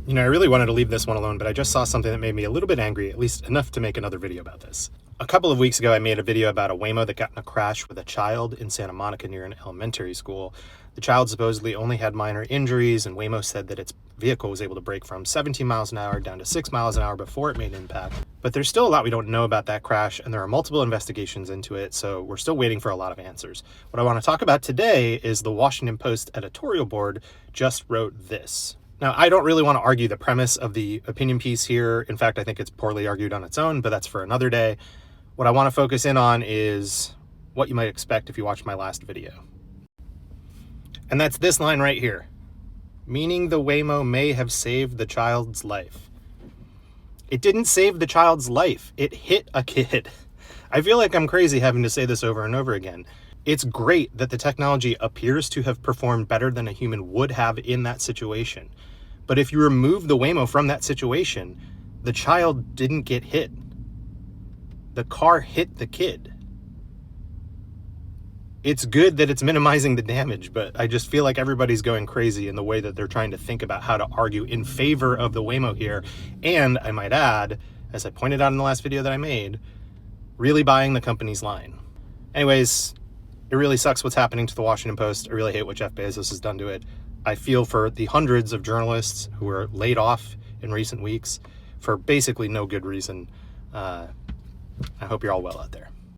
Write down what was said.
I really wanted to leave this one alone, but I just saw something that made me a little bit angry, at least enough to make another video about this. A couple of weeks ago, I made a video about a Waymo that got in a crash with a child in Santa Monica near an elementary school. The child supposedly only had minor injuries, and Waymo said that its vehicle was able to brake from 17 miles an hour down to 6 miles an hour before it made impact. But there's still a lot we don't know about that crash, and there are multiple investigations into it, so we're still waiting for a lot of answers. What I want to talk about today is the Washington Post editorial board just wrote this. Now, I don't really want to argue the premise of the opinion piece here. In fact, I think it's poorly argued on its own, but that's for another day. What I want to focus in on is what you might expect if you watched my last video. And that's this line right here. Meaning the Waymo may have saved the child's life. It didn't save the child's life. It hit a kid. I feel like I'm crazy having to say this over and over again. It's great that the technology appears to have performed better than a human would have in that situation. But if you remove the Waymo from that situation, the child didn't get hit. The car hit the kid. It's good that it's minimizing the damage, but I just feel like everybody's going crazy in the way that they're trying to think about how to argue in favor of the Waymo here. And I might add, as I pointed out in the last video that I made, really buying the company's line. Anyways, it really sucks what's happening to the Washington Post. I really hate what Jeff Bezos has done to it. I feel for the hundreds of journalists who were laid off in recent weeks for basically no good reason. I hope you're all well out there.